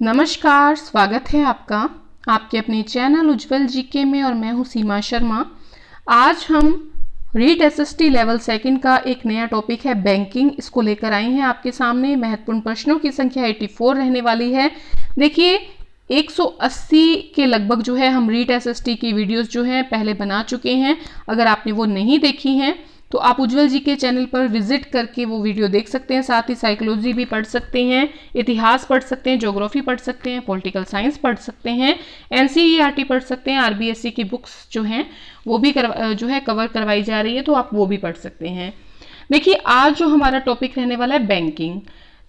नमस्कार, स्वागत है आपका आपके अपने चैनल उज्जवल जीके में और मैं हूं सीमा शर्मा। आज हम रीट एसएसटी लेवल सेकंड का एक नया टॉपिक है बैंकिंग, इसको लेकर आई हैं आपके सामने। महत्वपूर्ण प्रश्नों की संख्या 84 रहने वाली है। देखिए 180 के लगभग जो है हम रीट एसएसटी की वीडियोस जो हैं पहले बना चुके हैं। अगर आपने वो नहीं देखी हैं तो आप उज्जवल जी के चैनल पर विजिट करके वो वीडियो देख सकते हैं। साथ ही साइकोलॉजी भी पढ़ सकते हैं, इतिहास पढ़ सकते हैं, ज्योग्राफी पढ़ सकते हैं, पॉलिटिकल साइंस पढ़ सकते हैं, एनसीईआरटी पढ़ सकते हैं। आरबीएससी की बुक्स जो हैं वो भी जो है कवर करवाई जा रही है, तो आप वो भी पढ़ सकते हैं। देखिए आज जो हमारा टॉपिक रहने वाला है बैंकिंग,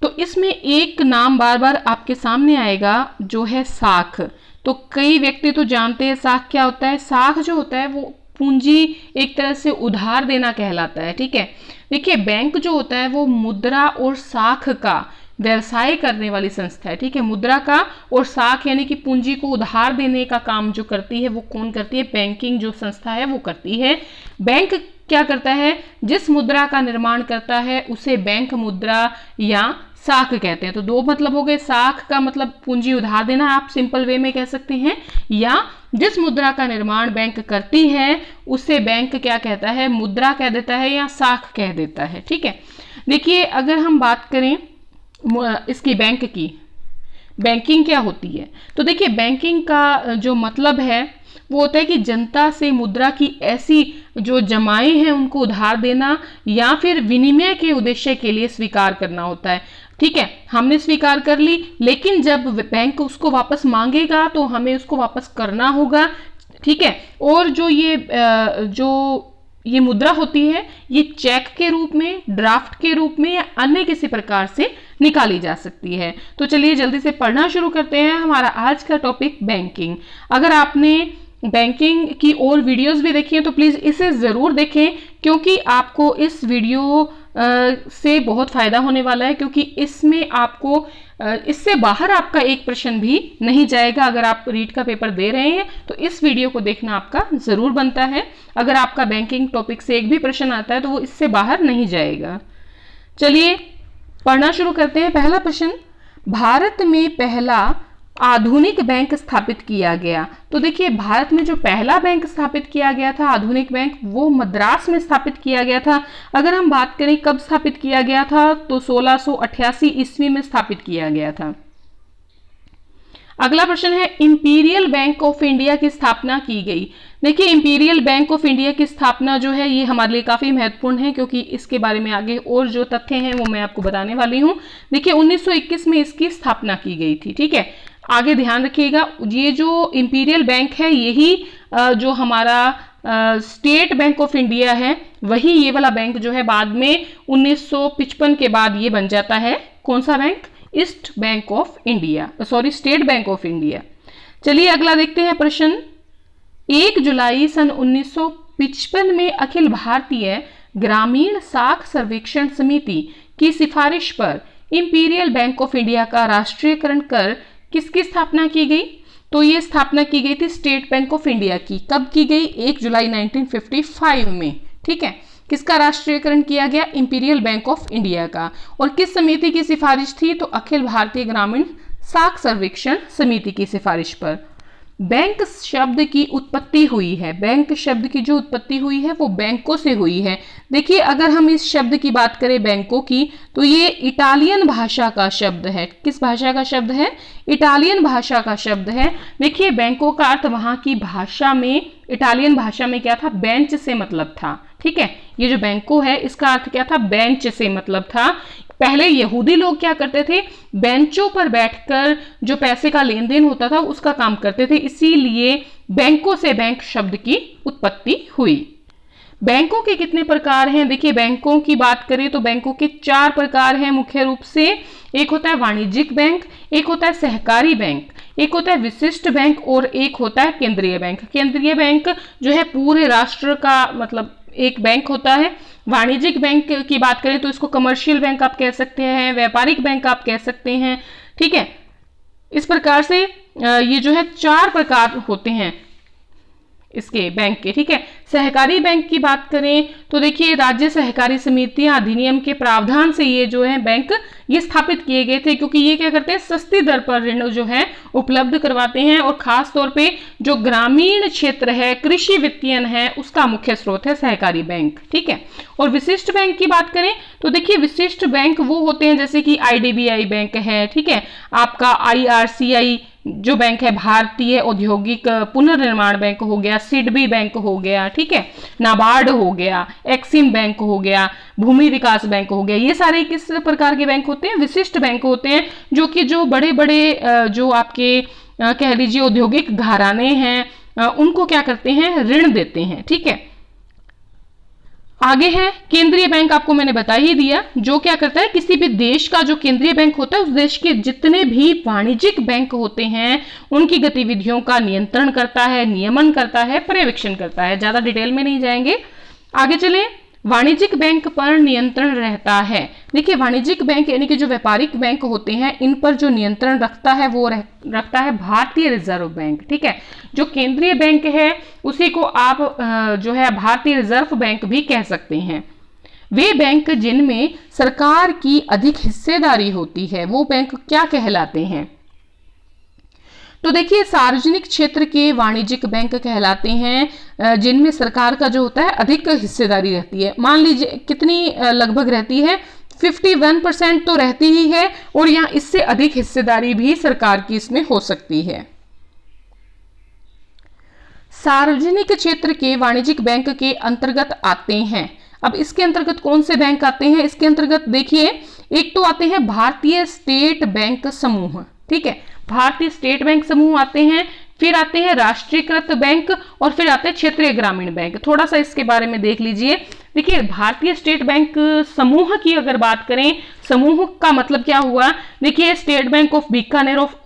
तो इसमें एक नाम बार बार आपके सामने आएगा जो है साख। तो कई व्यक्ति तो जानते हैं साख क्या होता है। साख जो होता है वो पूंजी एक तरह से उधार देना कहलाता है। ठीक है, देखिए बैंक जो होता है वो मुद्रा और साख का व्यवसाय करने वाली संस्था है। ठीक है, मुद्रा का और साख यानी कि पूंजी को उधार देने का काम जो करती है वो कौन करती है? बैंकिंग जो संस्था है वो करती है। बैंक क्या करता है? जिस मुद्रा का निर्माण करता है उसे बैंक मुद्रा या साख कहते हैं। तो दो मतलब हो गए। साख का मतलब पूंजी उधार देना, आप सिंपल वे में कह सकते हैं, या जिस मुद्रा का निर्माण बैंक करती है उसे बैंक क्या कहता है? मुद्रा कह देता है या साख कह देता है। ठीक है, देखिए अगर हम बात करें इसकी बैंक की, बैंकिंग क्या होती है, तो देखिए बैंकिंग का जो मतलब है वो होता है कि जनता से मुद्रा की ऐसी जो जमाएं हैं उनको उधार देना या फिर विनिमय के उद्देश्य के लिए स्वीकार करना होता है। ठीक है, हमने स्वीकार कर ली, लेकिन जब बैंक उसको वापस मांगेगा तो हमें उसको वापस करना होगा। ठीक है, और जो ये मुद्रा होती है ये चेक के रूप में, ड्राफ्ट के रूप में या अन्य किसी प्रकार से निकाली जा सकती है। तो चलिए जल्दी से पढ़ना शुरू करते हैं। हमारा आज का टॉपिक बैंकिंग। अगर आपने बैंकिंग की और वीडियोस भी देखी हैं तो प्लीज़ इसे ज़रूर देखें, क्योंकि आपको इस वीडियो से बहुत फ़ायदा होने वाला है, क्योंकि इसमें आपको इससे बाहर आपका एक प्रश्न भी नहीं जाएगा। अगर आप रीट का पेपर दे रहे हैं तो इस वीडियो को देखना आपका ज़रूर बनता है। अगर आपका बैंकिंग टॉपिक से एक भी प्रश्न आता है तो वो इससे बाहर नहीं जाएगा। चलिए पढ़ना शुरू करते हैं। पहला प्रश्न, भारत में पहला आधुनिक बैंक स्थापित किया गया। तो देखिए भारत में जो पहला बैंक स्थापित किया गया था, आधुनिक बैंक, वो मद्रास में स्थापित किया गया था। अगर हम बात करें कब स्थापित किया गया था तो 1688 ईस्वी में स्थापित किया गया था। अगला प्रश्न है, इंपीरियल बैंक ऑफ इंडिया की स्थापना की गई। देखिए इंपीरियल बैंक ऑफ इंडिया की स्थापना जो है ये हमारे लिए काफी महत्वपूर्ण है, क्योंकि इसके बारे में आगे और जो तथ्य हैं वो मैं आपको बताने वाली हूँ। देखिए 1921 में इसकी स्थापना की गई थी। ठीक है, आगे ध्यान रखिएगा, ये जो इंपीरियल बैंक है यही जो हमारा स्टेट बैंक ऑफ इंडिया है, वही ये वाला बैंक जो है बाद में 1955 के बाद ये बन जाता है। कौन सा bank? East bank of India, sorry state Bank of India. चलिए अगला देखते हैं प्रश्न। 1 जुलाई सन 1955 में अखिल भारतीय ग्रामीण साख सर्वेक्षण समिति की सिफारिश पर इंपीरियल बैंक ऑफ इंडिया का राष्ट्रीयकरण कर किसकी स्थापना की गई? तो ये स्थापना की गई थी स्टेट बैंक ऑफ इंडिया की। कब की गई? 1 जुलाई 1955 में। ठीक है, किसका राष्ट्रीयकरण किया गया? इंपीरियल बैंक ऑफ इंडिया का। और किस समिति की सिफारिश थी? तो अखिल भारतीय ग्रामीण साख सर्वेक्षण समिति की सिफारिश पर। बैंक शब्द की उत्पत्ति हुई है, बैंक शब्द की जो उत्पत्ति हुई है वो बैंकों से हुई है। देखिए अगर हम इस शब्द की बात करें बैंकों की, तो ये इटालियन भाषा का शब्द है। किस भाषा का शब्द है? इटालियन भाषा का शब्द है। देखिए बैंकों का अर्थ वहां की भाषा में, इटालियन भाषा में क्या था? बेंच से मतलब था। ठीक है, ये जो बैंकों है इसका अर्थ क्या था? बेंच से मतलब था। पहले यहूदी लोग क्या करते थे? बेंचों पर बैठकर जो पैसे का लेन देन होता था उसका काम करते थे, इसीलिए बैंकों से बैंक शब्द की उत्पत्ति हुई। बैंकों के कितने प्रकार हैं? देखिए बैंकों की बात करें तो बैंकों के 4 प्रकार हैं मुख्य रूप से। एक होता है वाणिज्यिक बैंक, एक होता है सहकारी बैंक, एक होता है विशिष्ट बैंक और एक होता है केंद्रीय बैंक। केंद्रीय बैंक जो है पूरे राष्ट्र का मतलब एक बैंक होता है। वाणिज्यिक बैंक की बात करें तो इसको कमर्शियल बैंक आप कह सकते हैं, व्यापारिक बैंक आप कह सकते हैं। ठीक है, इस प्रकार से ये जो है 4 प्रकार होते हैं इसके बैंक के। ठीक है, सहकारी बैंक की बात करें तो देखिए राज्य सहकारी समितियां अधिनियम के प्रावधान से ये जो है बैंक ये स्थापित किए गए थे, क्योंकि ये क्या करते हैं, सस्ती दर पर ऋण जो है उपलब्ध करवाते हैं और खास तौर पे जो ग्रामीण क्षेत्र है, कृषि वित्तीयन है, उसका मुख्य स्रोत है सहकारी बैंक। ठीक है। और विशिष्ट बैंक की बात करें तो देखिए विशिष्ट बैंक वो होते हैं जैसे कि आईडीबीआई बैंक है, ठीक है, आपका आईआरसीआई जो बैंक है, भारतीय औद्योगिक पुनर्निर्माण बैंक हो गया, सिडबी बैंक हो गया, ठीक है, नाबार्ड हो गया, एक्सिम बैंक हो गया, भूमि विकास बैंक हो गया। ये सारे किस प्रकार के बैंक होते हैं, विशिष्ट बैंक होते हैं, जो कि जो बड़े बड़े जो आपके कह लीजिए औद्योगिक घराने हैं उनको क्या करते हैं, ऋण देते हैं। ठीक है। आगे है केंद्रीय बैंक, आपको मैंने बता ही दिया, जो क्या करता है, किसी भी देश का जो केंद्रीय बैंक होता है उस देश के जितने भी वाणिज्यिक बैंक होते हैं उनकी गतिविधियों का नियंत्रण करता है, नियमन करता है, पर्यवेक्षण करता है। ज्यादा डिटेल में नहीं जाएंगे, आगे चले। वाणिज्यिक बैंक पर नियंत्रण रहता है। देखिए वाणिज्यिक बैंक यानी कि जो व्यापारिक बैंक होते हैं इन पर जो नियंत्रण रखता है वो रखता है भारतीय रिजर्व बैंक। ठीक है। जो केंद्रीय बैंक है उसी को आप जो है भारतीय रिजर्व बैंक भी कह सकते हैं। वे बैंक जिनमें सरकार की अधिक हिस्सेदारी होती है वो बैंक क्या कहलाते हैं, तो देखिए सार्वजनिक क्षेत्र के वाणिज्यिक बैंक कहलाते हैं जिनमें सरकार का जो होता है अधिक हिस्सेदारी रहती है। मान लीजिए कितनी लगभग रहती है, 51% तो रहती ही है, और यहाँ इससे अधिक हिस्सेदारी भी सरकार की इसमें हो सकती है। सार्वजनिक क्षेत्र के वाणिज्यिक बैंक के अंतर्गत आते हैं। अब इसके अंतर्गत कौन से बैंक आते हैं, इसके अंतर्गत देखिए एक तो आते हैं भारतीय स्टेट बैंक समूह। ठीक है, भारतीय स्टेट बैंक समूह आते हैं, फिर आते हैं राष्ट्रीयकृत बैंक, और फिर आते हैं क्षेत्रीय ग्रामीण बैंक। थोड़ा सा इसके बारे में देख लीजिए। देखिए भारतीय स्टेट बैंक समूह की अगर बात करें, समूह का मतलब क्या हुआ, देखिए state Bank of Bikaner of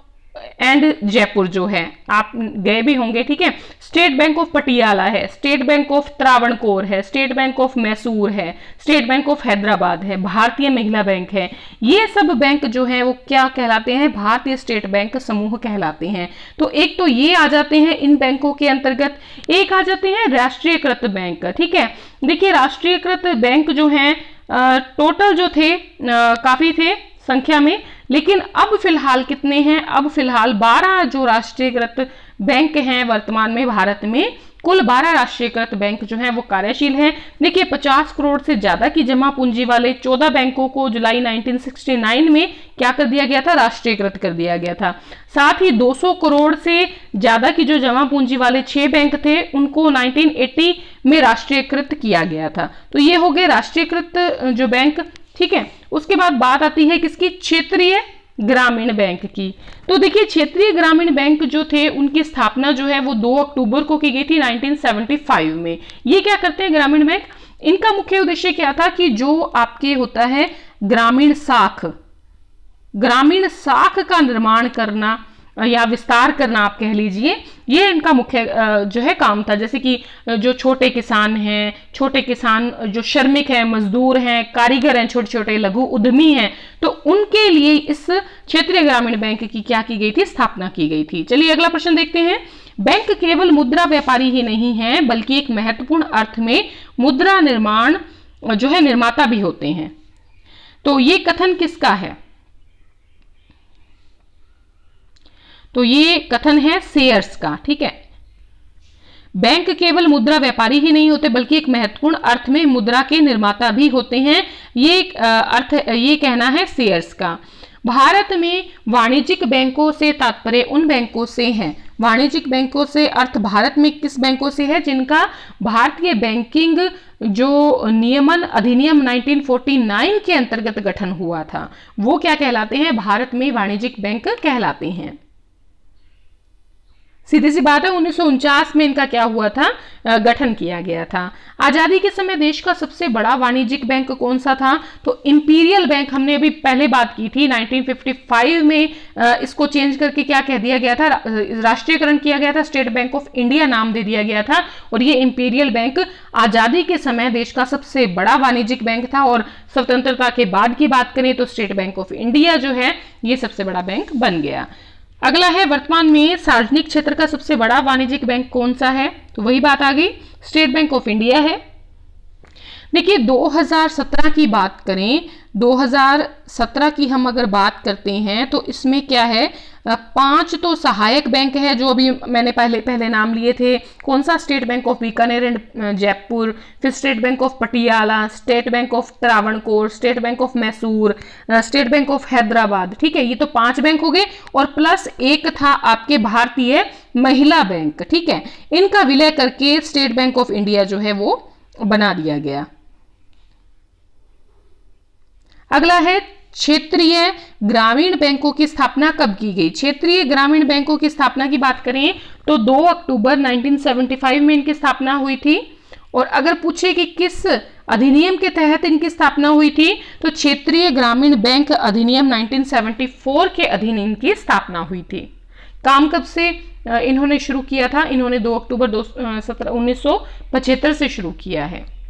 and Jaipur जो है, आप गए भी होंगे। ठीक है, स्टेट बैंक ऑफ पटियाला है, स्टेट बैंक ऑफ त्रावणकोर है, स्टेट बैंक ऑफ मैसूर है, स्टेट बैंक ऑफ हैदराबाद है, भारतीय महिला बैंक है। ये सब बैंक जो है वो क्या कहलाते हैं, भारतीय स्टेट बैंक समूह कहलाते हैं। तो एक तो ये आ जाते हैं इन बैंकों के अंतर्गत, एक आ जाते हैं राष्ट्रीयकृत बैंक। ठीक है, देखिए राष्ट्रीयकृत बैंक जो है टोटल जो थे काफी थे संख्या में, लेकिन अब फिलहाल कितने हैं, अब फिलहाल 12 जो राष्ट्रीयकृत बैंक हैं वर्तमान में भारत में, कुल 12 राष्ट्रीयकृत बैंक जो हैं वो कार्यशील हैं। देखिए 50 करोड़ से ज्यादा की जमा पूंजी वाले 14 बैंकों को जुलाई 1969 में क्या कर दिया गया था, राष्ट्रीयकृत कर दिया गया था। साथ ही 200 करोड़ से ज्यादा की जो जमा पूंजी वाले 6 बैंक थे उनको 1980 में राष्ट्रीयकृत किया गया था। तो ये हो गए राष्ट्रीयकृत जो बैंक। ठीक है, उसके बाद बात आती है किसकी, क्षेत्रीय ग्रामीण बैंक की। तो देखिए क्षेत्रीय ग्रामीण बैंक जो थे उनकी स्थापना जो है वो 2 अक्टूबर को की गई थी 1975 में। ये क्या करते हैं ग्रामीण बैंक, इनका मुख्य उद्देश्य क्या था कि जो आपके होता है ग्रामीण शाख का निर्माण करना या विस्तार करना आप कह लीजिए, ये इनका मुख्य जो है काम था। जैसे कि जो छोटे किसान हैं, छोटे किसान जो श्रमिक हैं, मजदूर हैं, कारीगर हैं, छोटे छोटे लघु उद्यमी हैं, तो उनके लिए इस क्षेत्रीय ग्रामीण बैंक की क्या की गई थी, स्थापना की गई थी। चलिए अगला प्रश्न देखते हैं। बैंक केवल मुद्रा व्यापारी ही नहीं है बल्कि एक महत्वपूर्ण अर्थ में मुद्रा निर्माण जो है निर्माता भी होते हैं। तो ये कथन किसका है, तो ये कथन है सेयर्स का। ठीक है, बैंक केवल मुद्रा व्यापारी ही नहीं होते बल्कि एक महत्वपूर्ण अर्थ में मुद्रा के निर्माता भी होते हैं, ये अर्थ ये कहना है सेयर्स का। भारत में वाणिज्यिक बैंकों से तात्पर्य उन बैंकों से है, वाणिज्यिक बैंकों से अर्थ भारत में किस बैंकों से है, जिनका भारतीय बैंकिंग जो नियमन अधिनियम 1949 के अंतर्गत गठन हुआ था वो क्या कहलाते हैं, भारत में वाणिज्यिक बैंक कहलाते हैं। सीधी सी बात है, 1949 में इनका क्या हुआ था, गठन किया गया था। आजादी के समय देश का सबसे बड़ा वाणिज्यिक बैंक कौन सा था, तो इंपीरियल बैंक, हमने अभी पहले बात की थी 1955 में इसको चेंज करके क्या कह दिया गया था, राष्ट्रीयकरण किया गया था, स्टेट बैंक ऑफ इंडिया नाम दे दिया गया था। और ये इंपीरियल बैंक आजादी के समय देश का सबसे बड़ा वाणिज्यिक बैंक था, और स्वतंत्रता के बाद की बात करें तो स्टेट बैंक ऑफ इंडिया जो है ये सबसे बड़ा बैंक बन गया। अगला है वर्तमान में सार्वजनिक क्षेत्र का सबसे बड़ा वाणिज्यिक बैंक कौन सा है, तो वही बात आ गई, स्टेट बैंक ऑफ इंडिया है। देखिए 2017 की बात करें, 2017 की हम अगर बात करते हैं तो इसमें क्या है, 5 तो सहायक बैंक है जो अभी मैंने पहले नाम लिए थे। कौन सा, State Bank of Bikaner and Jaipur, फिर State Bank of Patiala, State Bank of Travancore, State Bank of Mysore, State Bank of Hyderabad. ठीक है, ये तो 5 बैंक हो गए और प्लस एक था आपके भारतीय महिला बैंक। ठीक है, इनका विलय करके स्टेट बैंक ऑफ इंडिया जो है वो बना दिया गया। अगला है क्षेत्रीय ग्रामीण बैंकों की स्थापना कब की गई। क्षेत्रीय ग्रामीण बैंकों की स्थापना की बात करें तो 2 अक्टूबर 1975 में इनकी स्थापना हुई थी। और अगर पूछे कि किस अधिनियम के तहत इनकी स्थापना हुई थी, तो क्षेत्रीय ग्रामीण बैंक अधिनियम 1974 के अधीन इनकी स्थापना हुई थी। काम कब से इन्होंने शुरू किया था, इन्होंने 2 अक्टूबर 1975 से शुरू किया है।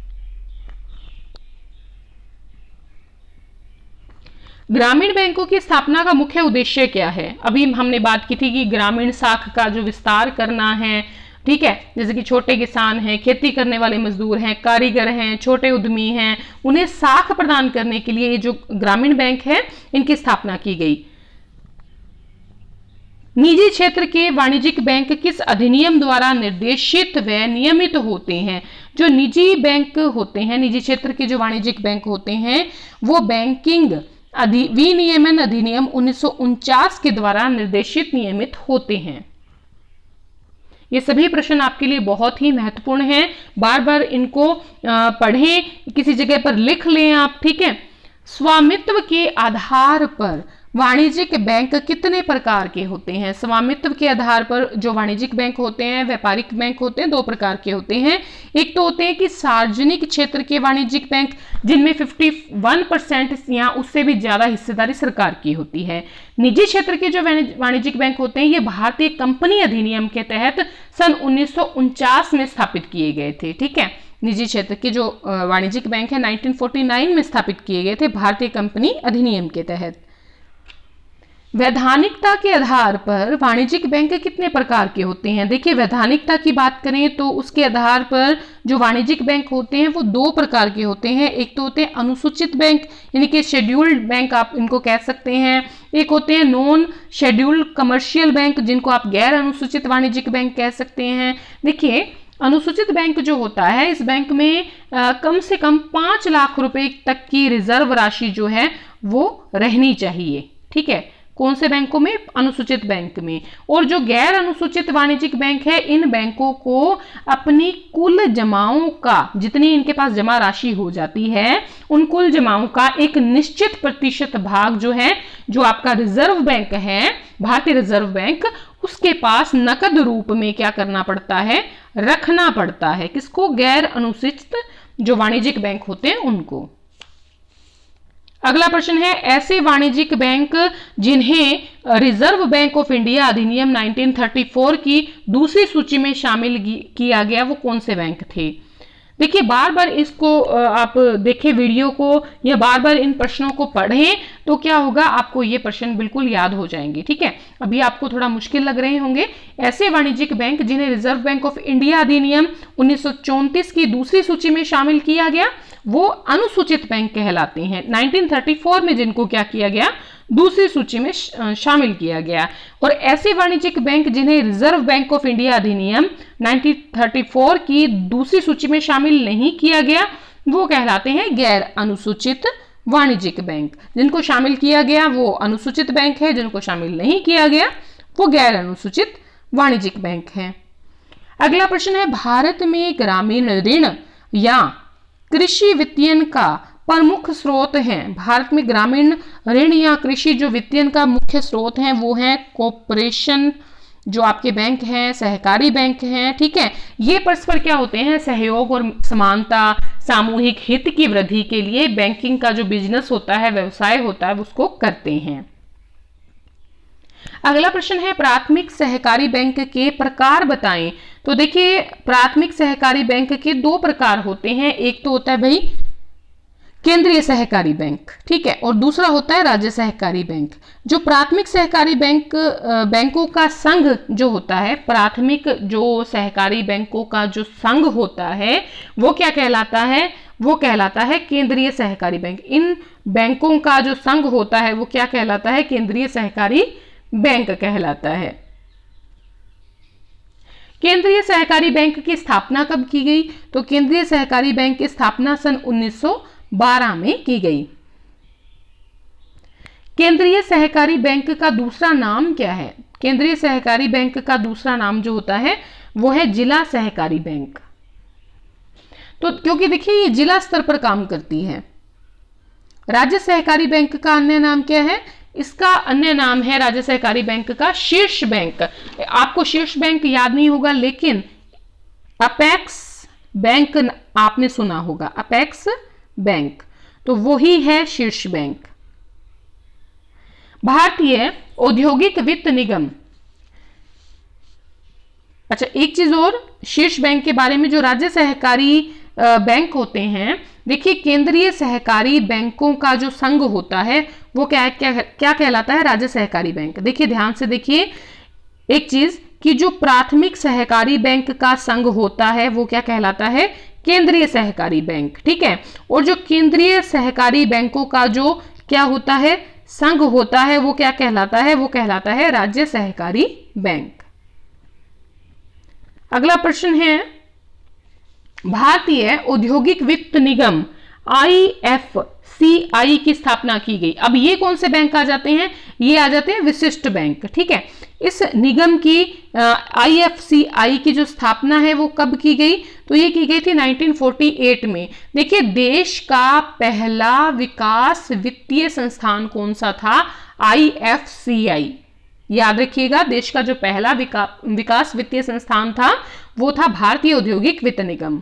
ग्रामीण बैंकों की स्थापना का मुख्य उद्देश्य क्या है, अभी हमने बात की थी कि ग्रामीण शाख का जो विस्तार करना है। ठीक है, जैसे कि छोटे किसान हैं, खेती करने वाले मजदूर हैं, कारीगर हैं, छोटे उद्यमी हैं, उन्हें शाख प्रदान करने के लिए ये जो ग्रामीण बैंक है इनकी स्थापना की गई। निजी क्षेत्र के वाणिज्यिक बैंक किस अधिनियम द्वारा निर्देशित व नियमित होते हैं। जो निजी बैंक होते हैं, निजी क्षेत्र के जो वाणिज्यिक बैंक होते हैं, वो बैंकिंग विनियमन अधिनियम 1949 के द्वारा निर्देशित नियमित होते हैं। ये सभी प्रश्न आपके लिए बहुत ही महत्वपूर्ण हैं, बार बार इनको पढ़ें, किसी जगह पर लिख लें आप। ठीक है, स्वामित्व के आधार पर वाणिज्यिक बैंक कितने प्रकार के होते हैं। स्वामित्व के आधार पर जो वाणिज्यिक बैंक होते हैं, व्यापारिक बैंक होते हैं, 2 प्रकार के होते हैं। एक तो होते हैं कि सार्वजनिक क्षेत्र के वाणिज्यिक बैंक, जिनमें 51% या उससे भी ज्यादा हिस्सेदारी सरकार की होती है। निजी क्षेत्र के जो वाणिज्यिक बैंक होते हैं, ये भारतीय कंपनी अधिनियम के तहत सन 1949 में स्थापित किए गए थे। ठीक है, निजी क्षेत्र के जो वाणिज्यिक बैंक है 1949 में स्थापित किए गए थे भारतीय कंपनी अधिनियम के तहत। वैधानिकता के आधार पर वाणिज्यिक बैंक कितने प्रकार के होते हैं। देखिए वैधानिकता की बात करें तो उसके आधार पर जो वाणिज्यिक बैंक होते हैं वो 2 प्रकार के होते हैं। एक तो होते हैं अनुसूचित बैंक, यानी कि शेड्यूल्ड बैंक आप इनको कह सकते हैं। एक होते हैं नॉन शेड्यूल्ड कमर्शियल बैंक, जिनको आप गैर अनुसूचित वाणिज्यिक बैंक कह सकते हैं। देखिए अनुसूचित बैंक जो होता है, इस बैंक में कम से कम 5 लाख रुपए तक की रिजर्व राशि जो है वो रहनी चाहिए। ठीक है, कौन से बैंकों में, अनुसूचित बैंक में। और जो गैर अनुसूचित वाणिज्यिक बैंक है, इन बैंकों को अपनी कुल जमाओं का, जितनी इनके पास जमा राशि हो जाती है, उन कुल जमाओं का एक निश्चित प्रतिशत भाग जो है, जो आपका रिजर्व बैंक है, भारतीय रिजर्व बैंक, उसके पास नकद रूप में क्या करना पड़ता है, रखना पड़ता है। किसको, गैर अनुसूचित जो वाणिज्यिक बैंक होते हैं उनको। अगला प्रश्न है, ऐसे वाणिज्यिक बैंक जिन्हें रिजर्व बैंक ऑफ इंडिया अधिनियम 1934 की दूसरी सूची में शामिल किया गया, वो कौन से बैंक थे। देखिए बार बार इसको आप देखें वीडियो को, या बार बार इन प्रश्नों को पढ़ें, तो क्या होगा, आपको ये प्रश्न बिल्कुल याद हो जाएंगे। ठीक है, अभी आपको थोड़ा मुश्किल लग रहे होंगे। ऐसे वाणिज्यिक बैंक जिन्हें रिजर्व बैंक ऑफ इंडिया अधिनियम 1934 की दूसरी सूची में शामिल किया गया, वो अनुसूचित बैंक कहलाते हैं। 1934 में जिनको क्या किया गया, दूसरी सूची में शामिल किया गया। और ऐसे वाणिज्यिक बैंक जिन्हें रिजर्व बैंक ऑफ इंडिया अधिनियम 1934 की दूसरी सूची में शामिल नहीं किया गया, वो कहलाते हैं गैर अनुसूचित वाणिज्यिक बैंक। जिनको शामिल किया गया वो अनुसूचित बैंक है, जिनको शामिल नहीं किया गया वो गैर अनुसूचित वाणिज्यिक बैंक है। अगला प्रश्न है, भारत में ग्रामीण ऋण या कृषि वित्तीयन का प्रमुख स्रोत हैं। भारत में ग्रामीण ऋण या कृषि जो वित्तीयन का मुख्य स्रोत हैं वो हैं कॉर्पोरेशन, जो आपके बैंक हैं, सहकारी बैंक हैं। ठीक है, ये परस्पर क्या होते हैं, सहयोग और समानता, सामूहिक हित की वृद्धि के लिए बैंकिंग का जो बिजनेस होता है, व्यवसाय होता है, उसको करते हैं। अगला प्रश्न है, प्राथमिक सहकारी बैंक के प्रकार बताएं। तो देखिए प्राथमिक सहकारी बैंक के 2 प्रकार होते हैं। एक तो होता है भाई केंद्रीय सहकारी बैंक, ठीक है, और दूसरा होता है राज्य सहकारी बैंक। जो प्राथमिक सहकारी बैंकों का संघ जो होता है, प्राथमिक जो सहकारी बैंकों का जो संघ होता है वो क्या कहलाता है? वो कहलाता है केंद्रीय सहकारी बैंक। इन बैंकों का जो संघ होता है वो क्या कहलाता है? केंद्रीय सहकारी बैंक कहलाता है। केंद्रीय सहकारी बैंक की स्थापना कब की गई? तो केंद्रीय सहकारी बैंक की स्थापना सन 1912 में की गई। केंद्रीय सहकारी बैंक का दूसरा नाम क्या है? केंद्रीय सहकारी बैंक का दूसरा नाम जो होता है वो है जिला सहकारी बैंक। तो क्योंकि देखिए ये जिला स्तर पर काम करती है। राज्य सहकारी बैंक का अन्य नाम क्या है? इसका अन्य नाम है राज्य सहकारी बैंक का शीर्ष बैंक। आपको शीर्ष बैंक याद नहीं होगा, लेकिन अपेक्स बैंक आपने सुना होगा, अपेक्स बैंक, तो वो ही है शीर्ष बैंक। भारतीय औद्योगिक वित्त निगम। अच्छा, एक चीज और शीर्ष बैंक के बारे में, जो राज्य सहकारी बैंक होते हैं, देखिए केंद्रीय सहकारी बैंकों का जो संघ होता है वो क्या कहलाता है? राज्य सहकारी बैंक। देखिए ध्यान से देखिए एक चीज कि जो प्राथमिक सहकारी बैंक का संघ होता है वो क्या कहलाता है? केंद्रीय सहकारी बैंक, ठीक है। और जो केंद्रीय सहकारी बैंकों का जो क्या होता है? संघ होता है, वो क्या कहलाता है? वो कहलाता है राज्य सहकारी बैंक। अगला प्रश्न है, भारतीय औद्योगिक वित्त निगम IFCI की स्थापना की गई। अब ये कौन से बैंक आ जाते हैं? ये आ जाते हैं विशिष्ट बैंक, ठीक है। इस निगम की IFCI की जो स्थापना है वो कब की गई? तो ये की गई थी 1948 में। देखिए देश का पहला विकास वित्तीय संस्थान कौन सा था? IFCI। याद रखिएगा, देश का जो पहला विकास वित्तीय संस्थान था वो था भारतीय औद्योगिक वित्त निगम।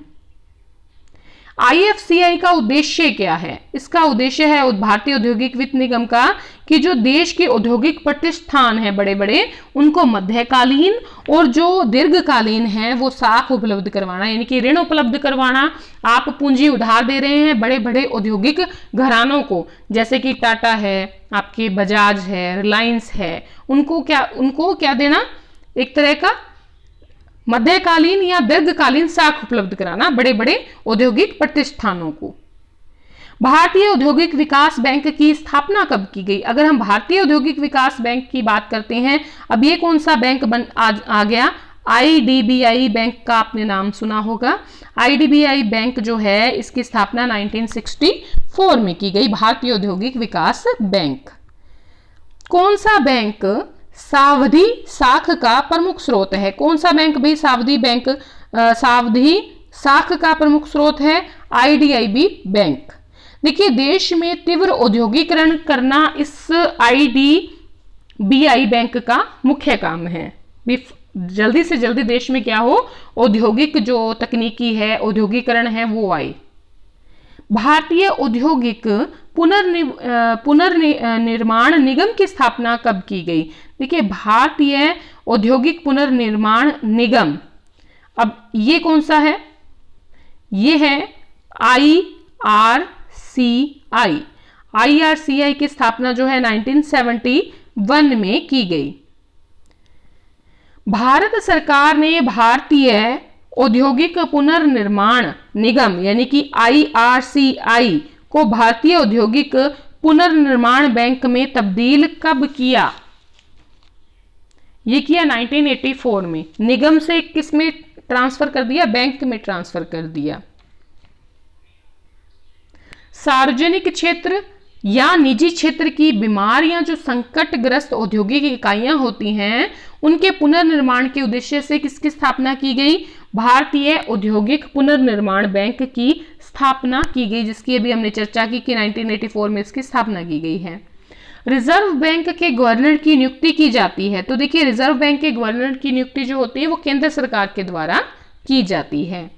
IFCI का उद्देश्य क्या है? इसका उद्देश्य है भारतीय औद्योगिक वित्त निगम का कि जो देश के औद्योगिक प्रतिष्ठान हैं बड़े बड़े, उनको मध्यकालीन और जो दीर्घकालीन है वो साख उपलब्ध करवाना, यानी कि ऋण उपलब्ध करवाना। आप पूंजी उधार दे रहे हैं बड़े बड़े औद्योगिक घरानों को, जैसे कि टाटा है, आपके बजाज है, रिलायंस है, उनको क्या देना? एक तरह का मध्यकालीन या दीर्घकालीन साख उपलब्ध कराना बड़े बड़े औद्योगिक प्रतिष्ठानों को। भारतीय औद्योगिक विकास बैंक की स्थापना कब की गई? अगर हम भारतीय औद्योगिक विकास बैंक की बात करते हैं, अब ये कौन सा बैंक आ गया? IDBI बैंक का आपने नाम सुना होगा। IDBI बैंक जो है इसकी स्थापना 1964 में की गई, भारतीय औद्योगिक विकास बैंक। कौन सा बैंक सावधि साख का प्रमुख स्रोत है? कौन सा बैंक भाई सावधि बैंक सावधि साख का प्रमुख स्रोत है? IDIB bank. देखिए देश में तीव्र औद्योगिकरण करना इस IDBI बैंक का मुख्य काम है। जल्दी से जल्दी देश में क्या हो? औद्योगिक जो तकनीकी है, औद्योगिकरण है, वो आए। भारतीय औद्योगिक पुनर्निर्माण निगम की स्थापना कब की गई? देखिए भारतीय औद्योगिक पुनर्निर्माण निगम, अब ये कौन सा है? ये है IRCI। IRCI की स्थापना जो है 1971 में की गई। भारत सरकार ने भारतीय औद्योगिक पुनर्निर्माण निगम यानी कि IRCI को भारतीय औद्योगिक पुनर्निर्माण बैंक में तब्दील कब किया? ये किया 1984 में। निगम से किस में ट्रांसफर कर दिया? बैंक में ट्रांसफर कर दिया। सार्वजनिक क्षेत्र या निजी क्षेत्र की बीमारियां जो संकटग्रस्त औद्योगिक इकाइयां होती हैं, उनके पुनर्निर्माण के उद्देश्य से किसकी स्थापना की गई? भारतीय औद्योगिक पुनर्निर्माण बैंक की स्थापना की गई, जिसकी अभी हमने चर्चा की कि 1984 में इसकी स्थापना की गई है। रिजर्व बैंक के गवर्नर की नियुक्ति की जाती है। तो देखिए रिजर्व बैंक के गवर्नर की नियुक्ति जो होती है वो केंद्र सरकार के द्वारा की जाती है।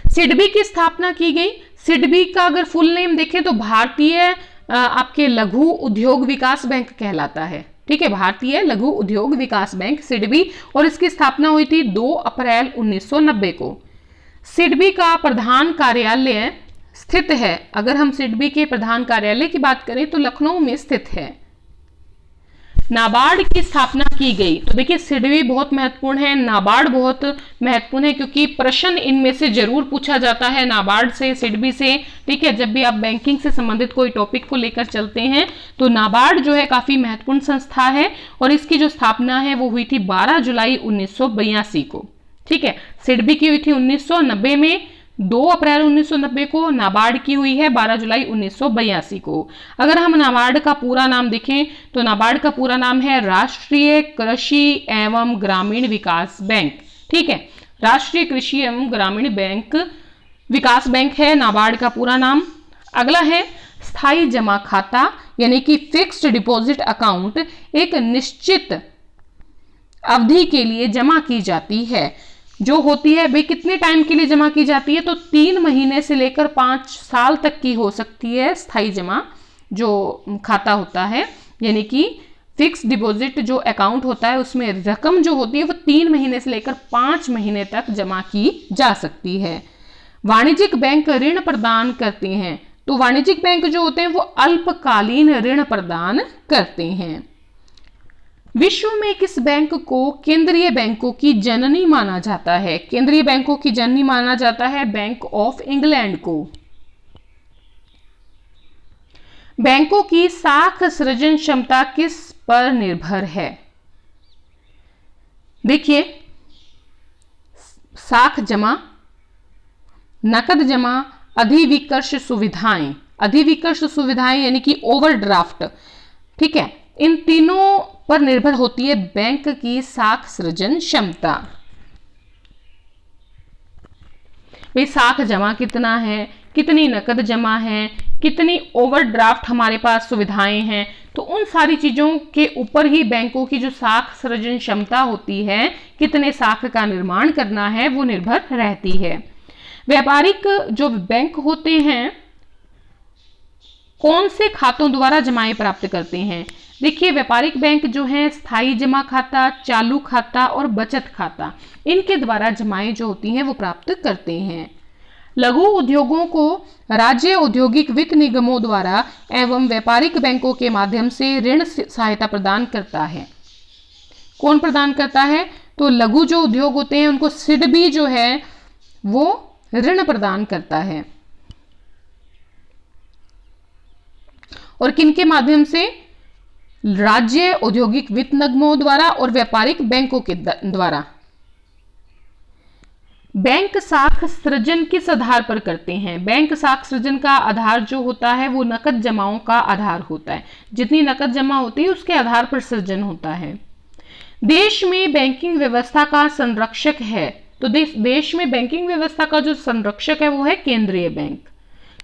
सिडबी की स्थापना की गई। सिडबी का अगर फुल नेम देखें तो भारतीय आपके लघु उद्योग विकास बैंक कहलाता है, ठीक है, भारतीय लघु उद्योग विकास बैंक सिडबी, और इसकी स्थापना हुई थी 2 अप्रैल 1990 को। सिडबी का प्रधान कार्यालय स्थित है? अगर हम सिडबी के प्रधान कार्यालय की बात करें तो लखनऊ में स्थित है। नाबार्ड की स्थापना की गई, तो देखिए सिडबी बहुत महत्वपूर्ण है, नाबार्ड बहुत महत्वपूर्ण है, क्योंकि प्रश्न इनमें से जरूर पूछा जाता है नाबार्ड से, सिडबी से, ठीक है। जब भी आप बैंकिंग से संबंधित कोई टॉपिक को लेकर चलते हैं तो नाबार्ड जो है काफी महत्वपूर्ण संस्था है, और इसकी जो स्थापना है वो हुई थी 12 जुलाई 1982 को, ठीक है। सिडबी की हुई थी 1990 में, 2 अप्रैल 1990 को, नाबार्ड की हुई है 12 जुलाई 1982 को। अगर हम नाबार्ड का पूरा नाम देखें तो नाबार्ड का पूरा नाम है राष्ट्रीय कृषि एवं ग्रामीण विकास बैंक, ठीक है। राष्ट्रीय कृषि एवं ग्रामीण बैंक विकास बैंक है नाबार्ड का पूरा नाम। अगला है स्थायी जमा खाता, यानी कि फिक्स्ड डिपॉजिट अकाउंट एक निश्चित अवधि के लिए जमा की जाती है, जो होती है भाई कितने टाइम के लिए जमा की जाती है, तो 3 महीने से लेकर 5 साल तक की हो सकती है स्थायी जमा जो खाता होता है, यानी कि फिक्स डिपॉजिट जो अकाउंट होता है उसमें रकम जो होती है वो 3 महीने से लेकर 5 महीने तक जमा की जा सकती है। वाणिज्यिक बैंक ऋण प्रदान करते हैं, तो वाणिज्यिक बैंक जो होते हैं वो अल्पकालीन ऋण प्रदान करते हैं। विश्व में किस बैंक को केंद्रीय बैंकों की जननी माना जाता है? केंद्रीय बैंकों की जननी माना जाता है बैंक ऑफ इंग्लैंड को। बैंकों की साख सृजन क्षमता किस पर निर्भर है? देखिए साख जमा, नकद जमा, अधिविकर्ष सुविधाएं, अधिविकर्ष सुविधाएं यानी कि ओवरड्राफ्ट, ठीक है, इन तीनों पर निर्भर होती है बैंक की साख सृजन क्षमता। भाई साख जमा कितना है, कितनी नकद जमा है, कितनी ओवरड्राफ्ट हमारे पास सुविधाएं हैं, तो उन सारी चीजों के ऊपर ही बैंकों की जो साख सृजन क्षमता होती है, कितने साख का निर्माण करना है, वो निर्भर रहती है। व्यापारिक जो बैंक होते हैं कौन से खातों द्वारा जमाएं प्राप्त करते हैं? देखिए व्यापारिक बैंक जो है स्थायी जमा खाता, चालू खाता और बचत खाता, इनके द्वारा जमाएं जो होती हैं वो प्राप्त करते हैं। लघु उद्योगों को राज्य औद्योगिक वित्त निगमों द्वारा एवं व्यापारिक बैंकों के माध्यम से ऋण सहायता प्रदान करता है। कौन प्रदान करता है? तो लघु जो उद्योग होते हैं उनको सिडबी जो है वो ऋण प्रदान करता है। और किनके माध्यम से? राज्य औद्योगिक वित्त निगमों द्वारा और व्यापारिक बैंकों के द्वारा। बैंक साख सृजन किस आधार पर करते हैं? बैंक साख सृजन का आधार जो होता है वो नकद जमाओं का आधार होता है, जितनी नकद जमा होती है उसके आधार पर सृजन होता है। देश में बैंकिंग व्यवस्था का संरक्षक है, तो देश में बैंकिंग व्यवस्था का जो संरक्षक है वो है केंद्रीय बैंक।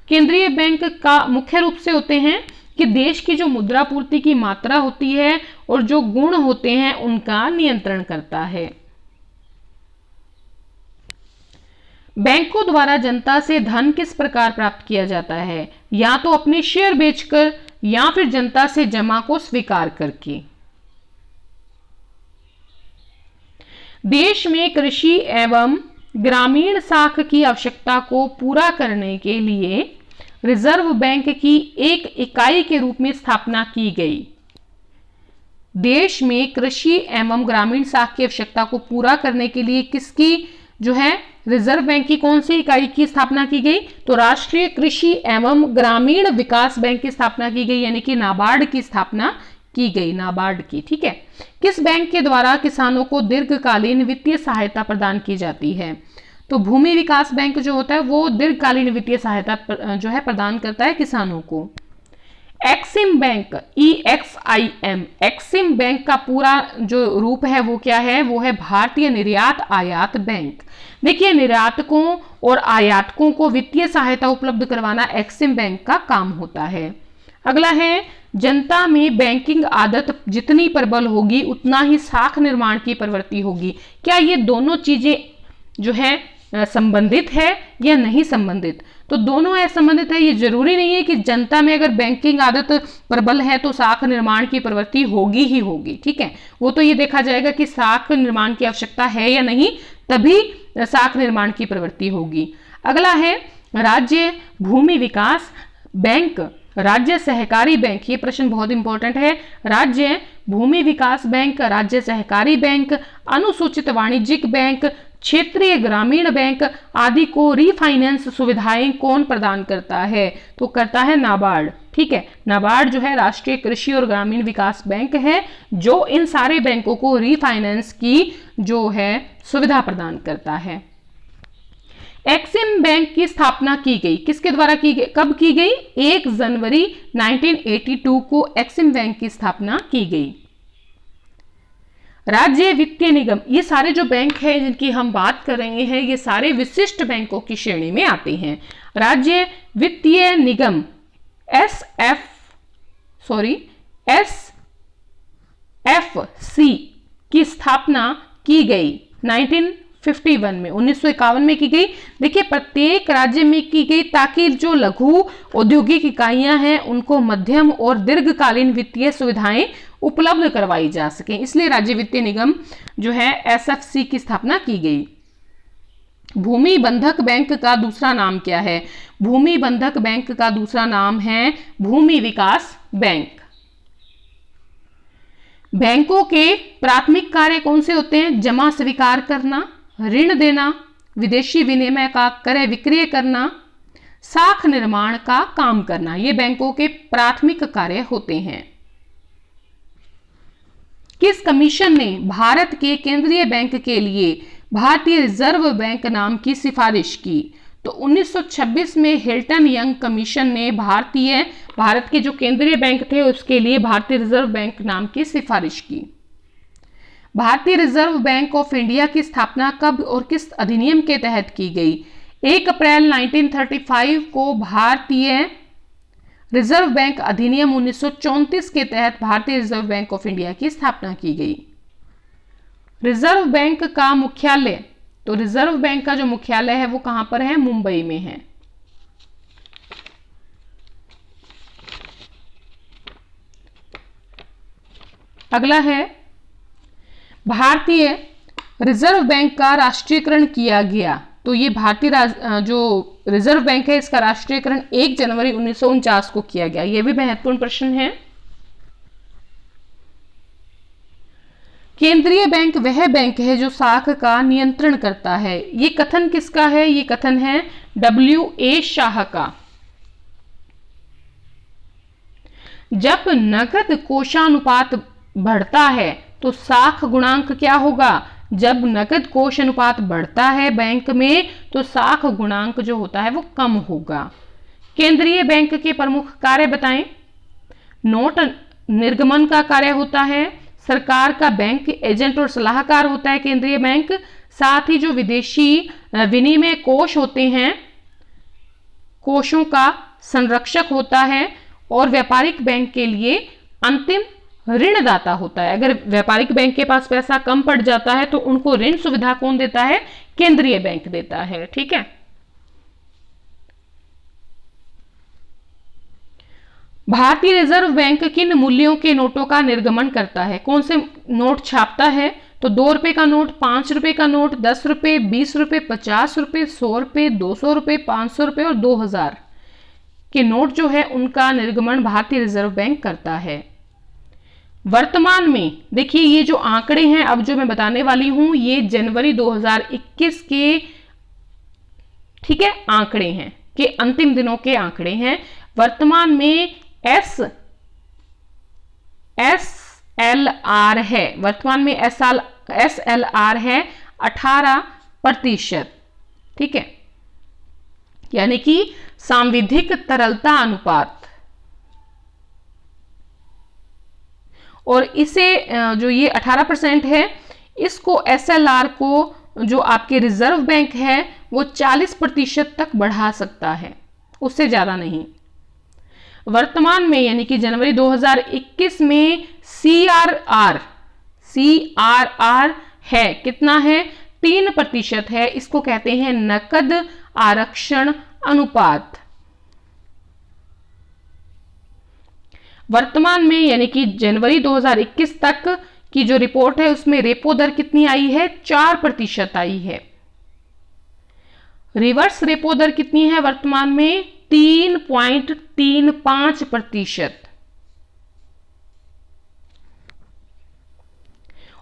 केंद्रीय बैंक का मुख्य रूप से होते हैं कि देश की जो मुद्रा पूर्ति की मात्रा होती है और जो गुण होते हैं उनका नियंत्रण करता है। बैंकों द्वारा जनता से धन किस प्रकार प्राप्त किया जाता है? या तो अपने शेयर बेचकर या फिर जनता से जमा को स्वीकार करके। देश में कृषि एवं ग्रामीण साख की आवश्यकता को पूरा करने के लिए रिजर्व बैंक की एक इकाई के रूप में स्थापना की गई। देश में कृषि एवं ग्रामीण साख की आवश्यकता को पूरा करने के लिए किसकी जो है रिजर्व बैंक की कौन सी इकाई की स्थापना की गई? तो राष्ट्रीय कृषि एवं ग्रामीण विकास बैंक की स्थापना की गई, यानी कि नाबार्ड की स्थापना की गई, नाबार्ड की, ठीक है। किस बैंक के द्वारा किसानों को दीर्घकालीन वित्तीय सहायता प्रदान की जाती है? तो भूमि विकास बैंक जो होता है वो दीर्घकालीन वित्तीय सहायता जो है प्रदान करता है किसानों को। Exim bank, EXIM, Exim bank का पूरा जो रूप है वो क्या है? वो है भारतीय निर्यात आयात बैंक। देखिए निर्यातकों और आयातकों को वित्तीय सहायता उपलब्ध करवाना एक्सिम बैंक का काम होता है। अगला है जनता में बैंकिंग आदत जितनी प्रबल होगी उतना ही साख निर्माण की प्रवृत्ति होगी। क्या ये दोनों चीजें जो है संबंधित है या नहीं संबंधित? तो दोनों असंबंधित है। ये जरूरी नहीं है कि जनता में अगर बैंकिंग आदत प्रबल है तो साख निर्माण की प्रवृत्ति होगी ही होगी, ठीक है। वो तो ये देखा जाएगा कि साख निर्माण की आवश्यकता है या नहीं, तभी साख निर्माण की प्रवृत्ति होगी। अगला है राज्य भूमि विकास बैंक, राज्य सहकारी बैंक, ये प्रश्न बहुत इंपॉर्टेंट है। राज्य भूमि विकास बैंक, राज्य सहकारी बैंक, अनुसूचित वाणिज्यिक बैंक, क्षेत्रीय ग्रामीण बैंक आदि को रीफाइनेंस सुविधाएं कौन प्रदान करता है? तो करता है नाबार्ड। ठीक है, नाबार्ड जो है राष्ट्रीय कृषि और ग्रामीण विकास बैंक है, जो इन सारे बैंकों को रीफाइनेंस की जो है सुविधा प्रदान करता है। एक्सिम बैंक की स्थापना की गई, किसके द्वारा की गई, कब की गई? 1 जनवरी 1982 को एक्सिम बैंक की स्थापना की गई। राज्य वित्तीय निगम, ये सारे जो बैंक हैं जिनकी हम बात कर रहे हैं, ये सारे विशिष्ट बैंकों की श्रेणी में आते हैं। राज्य वित्तीय निगम SFC की स्थापना की गई 1951 में, 1951 में की गई। देखिए, प्रत्येक राज्य में की गई ताकि जो लघु औद्योगिक इकाइयां हैं उनको मध्यम और दीर्घकालीन वित्तीय सुविधाएं उपलब्ध करवाई जा सके, इसलिए राज्य वित्तीय निगम जो है SFC की स्थापना की गई। भूमि बंधक बैंक का दूसरा नाम क्या है? भूमि बंधक बैंक का दूसरा नाम है भूमि विकास बैंक। बैंकों के प्राथमिक कार्य कौन से होते हैं? जमा स्वीकार करना, ऋण देना, विदेशी विनिमय का क्रय विक्रय करना, साख निर्माण का काम करना, ये बैंकों के प्राथमिक कार्य होते हैं। किस कमीशन ने भारत के केंद्रीय बैंक के लिए भारतीय रिजर्व बैंक नाम की सिफारिश की? तो 1926 में हिल्टन यंग कमीशन ने भारत के जो केंद्रीय बैंक थे उसके लिए भारतीय रिजर्व बैंक नाम की सिफारिश की। भारतीय रिजर्व बैंक ऑफ इंडिया की स्थापना कब और किस अधिनियम के तहत की गई? 1 अप्रैल 1935 को भारतीय रिजर्व बैंक अधिनियम 1934 के तहत भारतीय रिजर्व बैंक ऑफ इंडिया की स्थापना की गई। रिजर्व बैंक का मुख्यालय, तो रिजर्व बैंक का जो मुख्यालय है वो कहां पर है? मुंबई में है। अगला है, भारतीय रिजर्व बैंक का राष्ट्रीयकरण किया गया। तो ये भारतीय जो रिजर्व बैंक है इसका राष्ट्रीयकरण 1 जनवरी 1949 को किया गया। यह भी महत्वपूर्ण प्रश्न है। केंद्रीय बैंक वह बैंक है जो साख का नियंत्रण करता है। ये कथन किसका है? ये कथन है W.A. शाह का। जब नकद कोषानुपात बढ़ता है तो साख गुणांक क्या होगा? जब नकद कोष अनुपात बढ़ता है बैंक में तो साख गुणांक जो होता है वो कम होगा। केंद्रीय बैंक के प्रमुख कार्य बताएं। नोट निर्गमन का कार्य होता है, सरकार का बैंक एजेंट और सलाहकार होता है केंद्रीय बैंक, साथ ही जो विदेशी विनिमय कोष होते हैं कोषों का संरक्षक होता है, और व्यापारिक बैंक के लिए अंतिम ऋणदाता होता है। अगर व्यापारिक बैंक के पास पैसा कम पड़ जाता है तो उनको ऋण सुविधा कौन देता है? केंद्रीय बैंक देता है। ठीक है, भारतीय रिजर्व बैंक किन मूल्यों के नोटों का निर्गमन करता है? कौन से नोट छापता है? तो 2 रुपए का नोट, 5 रुपए का नोट, 10 रुपए, 20 रुपए, 50 रुपए, 100 रुपए, 200 रुपए, 500 रुपए और 2000 के नोट जो है उनका निर्गमन भारतीय रिजर्व बैंक करता है। वर्तमान में देखिए, ये जो आंकड़े हैं अब जो मैं बताने वाली हूं ये जनवरी 2021 के, ठीक है, आंकड़े हैं, के अंतिम दिनों के आंकड़े हैं। वर्तमान में SLR है, वर्तमान में SLR है 18%। ठीक है, यानी कि सांविधिक तरलता अनुपात। और इसे जो ये 18% है, इसको SLR को जो आपके रिजर्व बैंक है वो 40% तक बढ़ा सकता है, उससे ज्यादा नहीं। वर्तमान में यानी कि जनवरी 2021 में CRR है, कितना है? 3% है। इसको कहते हैं नकद आरक्षण अनुपात। वर्तमान में यानी कि जनवरी 2021 तक की जो रिपोर्ट है उसमें रेपो दर कितनी आई है? 4% आई है। रिवर्स रेपो दर कितनी है वर्तमान में? 3.35%।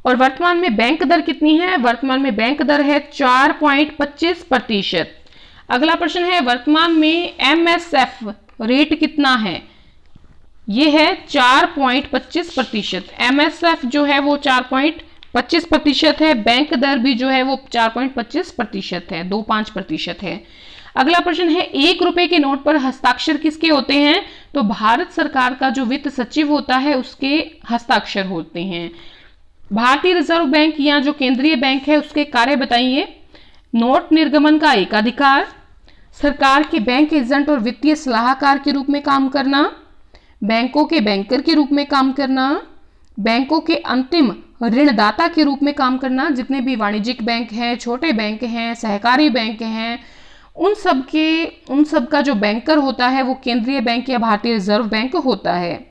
और वर्तमान में बैंक दर कितनी है? वर्तमान में बैंक दर है 4.25%। अगला प्रश्न है, वर्तमान में MSF रेट कितना है? ये है 4.25%। MSF जो है वो 4.25% है, बैंक दर भी जो है वो 4.25% है, 25% है। अगला प्रश्न है, 1 रुपए के नोट पर हस्ताक्षर किसके होते हैं? तो भारत सरकार का जो वित्त सचिव होता है उसके हस्ताक्षर होते हैं। भारतीय रिजर्व बैंक या जो केंद्रीय बैंक है उसके कार्य बताइए। नोट निर्गमन का एकाधिकार, सरकार के बैंक एजेंट और वित्तीय सलाहकार के रूप में काम करना, बैंकों के बैंकर के रूप में काम करना, बैंकों के अंतिम ऋणदाता के रूप में काम करना। जितने भी वाणिज्यिक बैंक हैं, छोटे बैंक हैं, सहकारी बैंक हैं, उन सब का जो बैंकर होता है वो केंद्रीय बैंक या भारतीय रिजर्व बैंक होता है।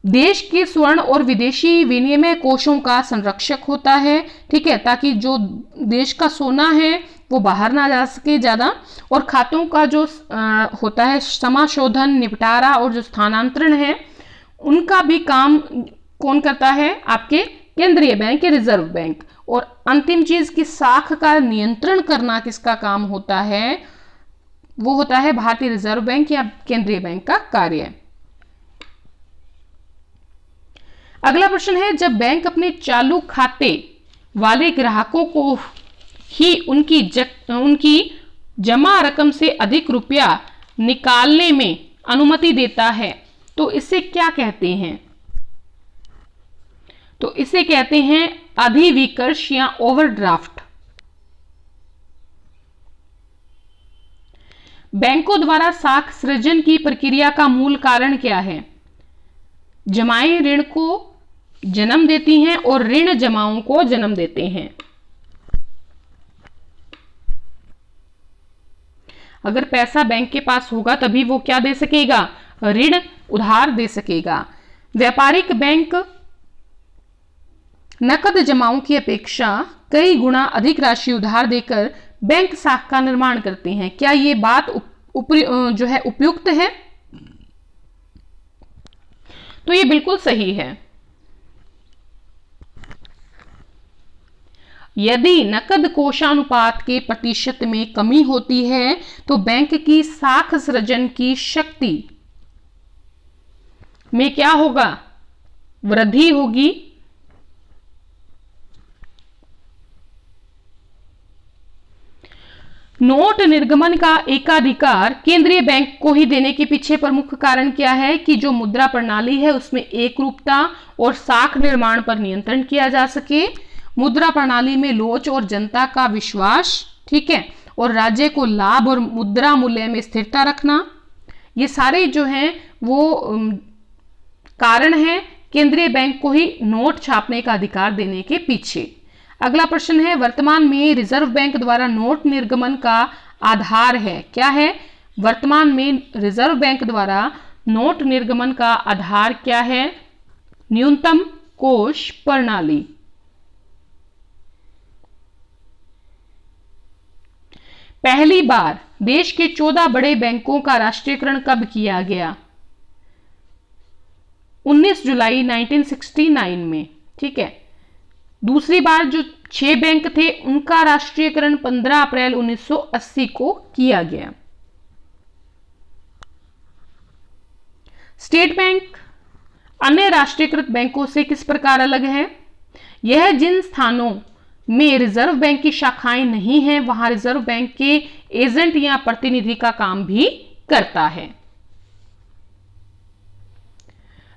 देश के स्वर्ण और विदेशी विनिमय कोषों का संरक्षक होता है, ठीक है, ताकि जो देश का सोना है वो बाहर ना जा सके ज्यादा। और खातों का जो होता है समाशोधन, निपटारा और जो स्थानांतरण है उनका भी काम कौन करता है? आपके केंद्रीय बैंक या रिजर्व बैंक। और अंतिम चीज की साख का नियंत्रण करना किसका काम होता है? वो होता है भारतीय रिजर्व बैंक या केंद्रीय बैंक का कार्य। अगला प्रश्न है, जब बैंक अपने चालू खाते वाले ग्राहकों को ही उनकी जमा रकम से अधिक रुपया निकालने में अनुमति देता है तो इसे क्या कहते हैं? तो इसे कहते हैं अधिविकर्ष या ओवरड्राफ्ट। बैंकों द्वारा साख सृजन की प्रक्रिया का मूल कारण क्या है? जमाएं ऋण को जन्म देती हैं और ऋण जमाओं को जन्म देते हैं। अगर पैसा बैंक के पास होगा तभी वो क्या दे सकेगा? ऋण उधार दे सकेगा। व्यापारिक बैंक नकद जमाओं की अपेक्षा कई गुना अधिक राशि उधार देकर बैंक साख का निर्माण करते हैं। क्या ये बात जो है उपयुक्त है? तो ये बिल्कुल सही है। यदि नकद कोषानुपात के प्रतिशत में कमी होती है तो बैंक की साख सृजन की शक्ति में क्या होगा? वृद्धि होगी। नोट निर्गमन का एकाधिकार केंद्रीय बैंक को ही देने के पीछे प्रमुख कारण क्या है? कि जो मुद्रा प्रणाली है उसमें एकरूपता और साख निर्माण पर नियंत्रण किया जा सके, मुद्रा प्रणाली में लोच और जनता का विश्वास, ठीक है, और राज्य को लाभ और मुद्रा मूल्य में स्थिरता रखना, ये सारे जो हैं वो कारण हैं केंद्रीय बैंक को ही नोट छापने का अधिकार देने के पीछे। अगला प्रश्न है, वर्तमान में रिजर्व बैंक द्वारा नोट निर्गमन का आधार है, क्या है? वर्तमान में रिजर्व बैंक द्वारा नोट निर्गमन का आधार क्या है? न्यूनतम कोष प्रणाली। पहली बार देश के 14 बड़े बैंकों का राष्ट्रीयकरण कब किया गया? 19 जुलाई 1969 में, ठीक है। दूसरी बार जो 6 बैंक थे उनका राष्ट्रीयकरण 15 अप्रैल 1980 को किया गया। स्टेट बैंक अन्य राष्ट्रीयकृत बैंकों से किस प्रकार अलग है? यह जिन स्थानों में रिजर्व बैंक की शाखाएं नहीं हैं वहां रिजर्व बैंक के एजेंट या प्रतिनिधि का काम भी करता है।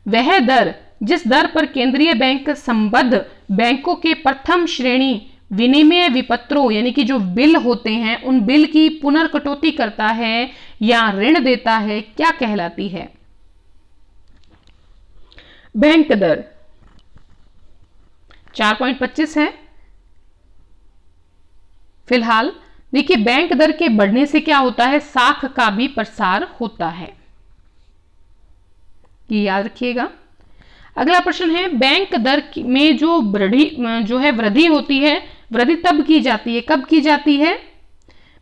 वह दर जिस दर पर केंद्रीय बैंक संबद्ध बैंकों के प्रथम श्रेणी विनिमय विपत्रों यानी कि जो बिल होते हैं उन बिल की पुनर्कटौती करता है या ऋण देता है, क्या कहलाती है? बैंक दर 4.25 है फिलहाल। देखिए, बैंक दर के बढ़ने से क्या होता है? साख का भी प्रसार होता है, ये याद रखिएगा। अगला प्रश्न है, बैंक दर में जो है वृद्धि होती है, वृद्धि तब की जाती है, कब की जाती है?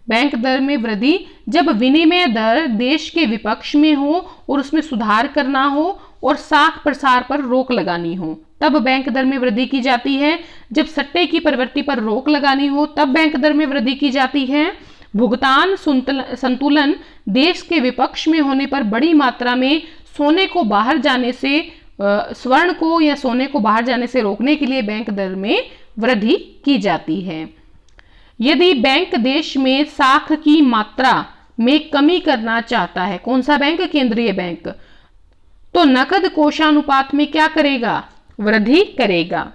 बैंक दर में वृद्धि जब विनिमय दर देश के विपक्ष में हो और उसमें सुधार करना हो और साख प्रसार पर रोक लगानी हो, तब बैंक दर में वृद्धि की जाती है। जब सट्टे की प्रवृत्ति पर रोक लगानी हो तब बैंक दर में वृद्धि की जाती है। भुगतान संतुलन देश के विपक्ष में होने पर बड़ी मात्रा में सोने को बाहर जाने से स्वर्ण को या सोने को बाहर जाने से रोकने के लिए बैंक दर में वृद्धि की जाती है। यदि बैंक देश में साख की मात्रा में कमी करना चाहता है, कौन सा बैंक? केंद्रीय बैंक, तो नकद कोषानुपात में क्या करेगा? वृद्धि करेगा।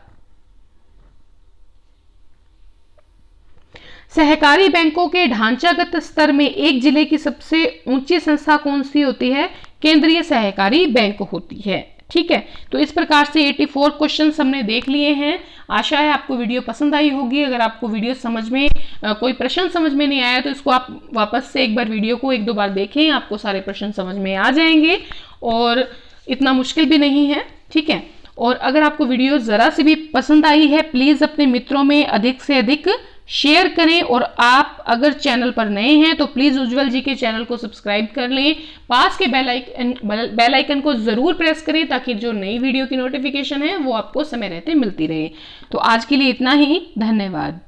सहकारी बैंकों के ढांचागत स्तर में एक जिले की सबसे ऊंची संस्था कौन सी होती है? केंद्रीय सहकारी बैंक होती है। ठीक है, तो इस प्रकार से 84 क्वेश्चंस हमने देख लिए हैं। आशा है आपको वीडियो पसंद आई होगी। अगर आपको वीडियो समझ में कोई प्रश्न समझ में नहीं आया तो इसको आप वापस से एक बार वीडियो को 1-2 बार देखें, आपको सारे प्रश्न समझ में आ जाएंगे और इतना मुश्किल भी नहीं है। ठीक है, और अगर आपको वीडियो जरा से भी पसंद आई है प्लीज अपने मित्रों में अधिक से अधिक शेयर करें, और आप अगर चैनल पर नए हैं तो प्लीज उज्जवल जी के चैनल को सब्सक्राइब कर लें। पास के बेल आइकन को जरूर प्रेस करें ताकि जो नई वीडियो की नोटिफिकेशन है वो आपको समय रहते मिलती रहे। तो आज के लिए इतना ही, धन्यवाद।